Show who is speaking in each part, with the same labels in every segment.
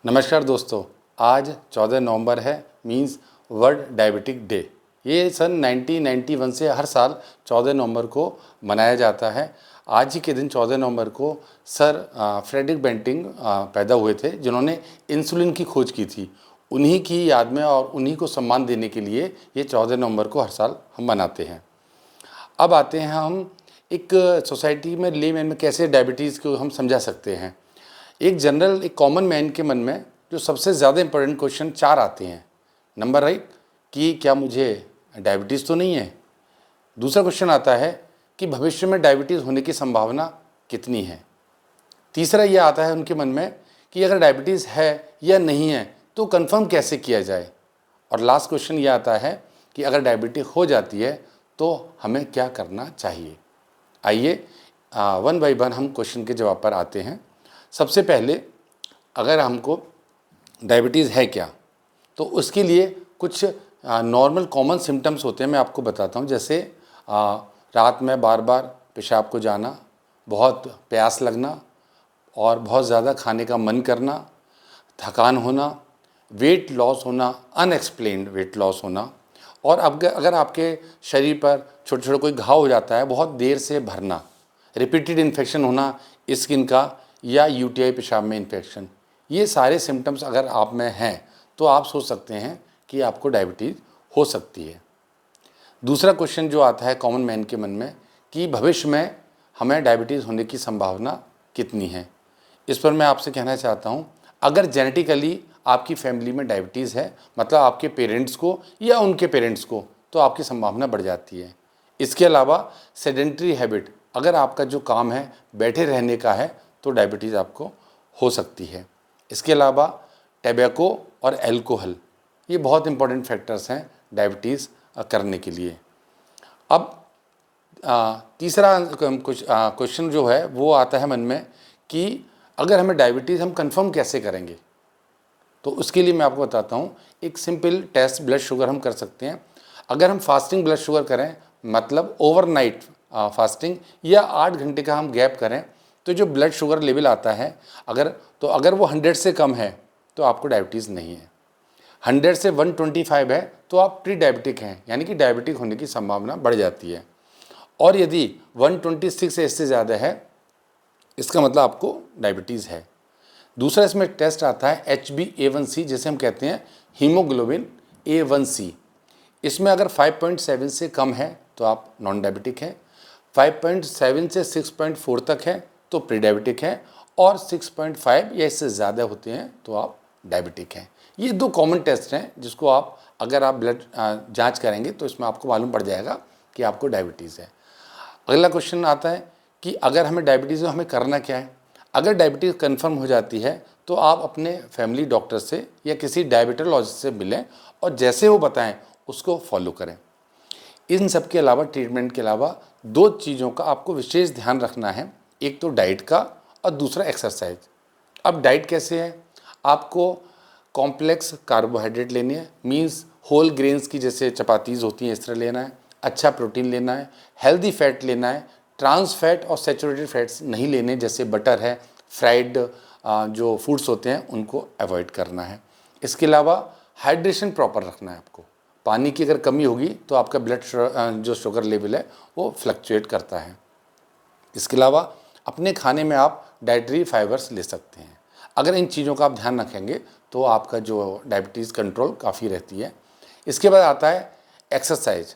Speaker 1: नमस्कार दोस्तों, आज 14 नवंबर है, मींस वर्ल्ड डायबिटिक डे। ये सन 1991 से हर साल 14 नवंबर को मनाया जाता है। आज ही के दिन 14 नवंबर को सर फ्रेडरिक बेंटिंग पैदा हुए थे, जिन्होंने इंसुलिन की खोज की थी। उन्हीं की याद में और उन्हीं को सम्मान देने के लिए ये 14 नवंबर को हर साल हम मनाते हैं। अब आते हैं हम एक सोसाइटी में लेमैन में कैसे डायबिटीज़ को हम समझा सकते हैं। एक कॉमन मैन के मन में जो सबसे ज़्यादा इंपॉर्टेंट क्वेश्चन 4 आते हैं। नंबर राइट कि क्या मुझे डायबिटीज़ तो नहीं है। दूसरा क्वेश्चन आता है कि भविष्य में डायबिटीज़ होने की संभावना कितनी है। तीसरा ये आता है उनके मन में कि अगर डायबिटीज़ है या नहीं है तो कंफर्म कैसे किया जाए। और लास्ट क्वेश्चन ये आता है कि अगर डायबिटीज हो जाती है तो हमें क्या करना चाहिए। आइए वन बाय वन हम क्वेश्चन के जवाब पर आते हैं। सबसे पहले, अगर हमको डायबिटीज़ है क्या, तो उसके लिए कुछ नॉर्मल कॉमन सिम्टम्स होते हैं। मैं आपको बताता हूँ। जैसे रात में बार बार पेशाब को जाना, बहुत प्यास लगना और बहुत ज़्यादा खाने का मन करना, थकान होना, वेट लॉस होना, अनएक्सप्लेन्ड वेट लॉस होना, और अब अगर आपके शरीर पर छोटे छोटे कोई घाव हो जाता है, बहुत देर से भरना, रिपीटेड इन्फेक्शन होना स्किन का, या यूटीआई पेशाब में इन्फेक्शन, ये सारे सिम्टम्स अगर आप में हैं तो आप सोच सकते हैं कि आपको डायबिटीज़ हो सकती है। दूसरा क्वेश्चन जो आता है कॉमन मैन के मन में कि भविष्य में हमें डायबिटीज़ होने की संभावना कितनी है। इस पर मैं आपसे कहना चाहता हूँ, अगर जेनेटिकली आपकी फैमिली में डायबिटीज़ है, मतलब आपके पेरेंट्स को या उनके पेरेंट्स को, तो आपकी संभावना बढ़ जाती है। इसके अलावा सेडेंटरी हैबिट, अगर आपका जो काम है बैठे रहने का है तो डायबिटीज़ आपको हो सकती है। इसके अलावा टैबैको और अल्कोहल, ये बहुत इंपॉर्टेंट फैक्टर्स हैं डायबिटीज़ करने के लिए। अब तीसरा क्वेश्चन जो है वो आता है मन में कि अगर हमें डायबिटीज़ हम कंफर्म कैसे करेंगे। तो उसके लिए मैं आपको बताता हूँ, एक सिंपल टेस्ट ब्लड शुगर हम कर सकते हैं। अगर हम फास्टिंग ब्लड शुगर करें, मतलब ओवरनाइट फास्टिंग, या 8 घंटे का हम गैप करें, तो जो ब्लड शुगर लेवल आता है अगर वो 100 से कम है तो आपको डायबिटीज़ नहीं है। 100 से 125 है तो आप प्री डायबिटिक हैं, यानी कि डायबिटिक होने की संभावना बढ़ जाती है। और यदि 126 से इससे ज़्यादा है, इसका मतलब आपको डायबिटीज़ है। दूसरा इसमें टेस्ट आता है HbA1c, जिसे हम कहते हैं हीमोग्लोबिन A1c। इसमें अगर 5.7 से कम है तो आप नॉन डायबिटिक हैं, 5.7 से 6.4 तक है तो प्री डायबिटिक है, और 6.5 या इससे ज़्यादा होते हैं तो आप डायबिटिक हैं। ये 2 कॉमन टेस्ट हैं जिसको आप अगर आप ब्लड जांच करेंगे तो इसमें आपको मालूम पड़ जाएगा कि आपको डायबिटीज़ है। अगला क्वेश्चन आता है कि अगर हमें डायबिटीज़ है हमें करना क्या है। अगर डायबिटीज़ कंफर्म हो जाती है तो आप अपने फैमिली डॉक्टर से या किसी डायबिटोलॉजिस्ट से मिलें और जैसे वो बताएं उसको फॉलो करें। इन सब के अलावा, ट्रीटमेंट के अलावा, 2 चीज़ों का आपको विशेष ध्यान रखना है। एक तो डाइट का और दूसरा एक्सरसाइज। अब डाइट कैसे है, आपको कॉम्प्लेक्स कार्बोहाइड्रेट लेनी है, मींस होल ग्रेन्स की जैसे चपातीज़ होती हैं इस तरह लेना है, अच्छा प्रोटीन लेना है, हेल्दी फैट लेना है, ट्रांस फैट और सैचुरेटेड फैट्स नहीं लेने, जैसे बटर है, फ्राइड जो फूड्स होते हैं उनको अवॉइड करना है। इसके अलावा हाइड्रेशन प्रॉपर रखना है आपको। पानी की अगर कमी होगी तो आपका ब्लड जो शुगर लेवल है वो फ्लक्चुएट करता है। इसके अलावा अपने खाने में आप डाइटरी फाइबर्स ले सकते हैं। अगर इन चीज़ों का आप ध्यान रखेंगे तो आपका जो डायबिटीज़ कंट्रोल काफ़ी रहती है। इसके बाद आता है एक्सरसाइज।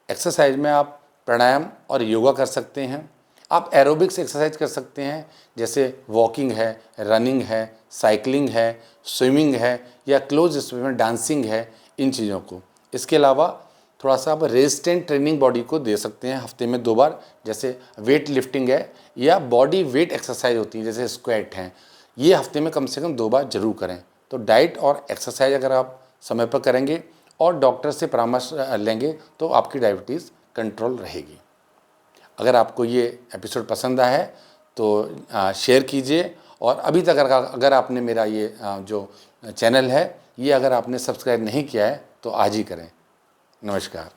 Speaker 1: एक्सरसाइज में आप प्राणायाम और योगा कर सकते हैं। आप एरोबिक्स एक्सरसाइज कर सकते हैं, जैसे वॉकिंग है, रनिंग है, साइकिलिंग है, स्विमिंग है, या क्लोज स्पेस में डांसिंग है, इन चीज़ों को। इसके अलावा थोड़ा सा आप रेजिस्टेंट ट्रेनिंग बॉडी को दे सकते हैं हफ्ते में 2 बार, जैसे वेट लिफ्टिंग है या बॉडी वेट एक्सरसाइज होती है जैसे स्क्वाट हैं, ये हफ्ते में कम से कम 2 बार जरूर करें। तो डाइट और एक्सरसाइज अगर आप समय पर करेंगे और डॉक्टर से परामर्श लेंगे तो आपकी डायबिटीज़ कंट्रोल रहेगी। अगर आपको ये एपिसोड पसंद आया है तो शेयर कीजिए, और अभी तक अगर आपने मेरा ये जो चैनल है ये अगर आपने सब्सक्राइब नहीं किया है तो आज ही करें। नमस्कार।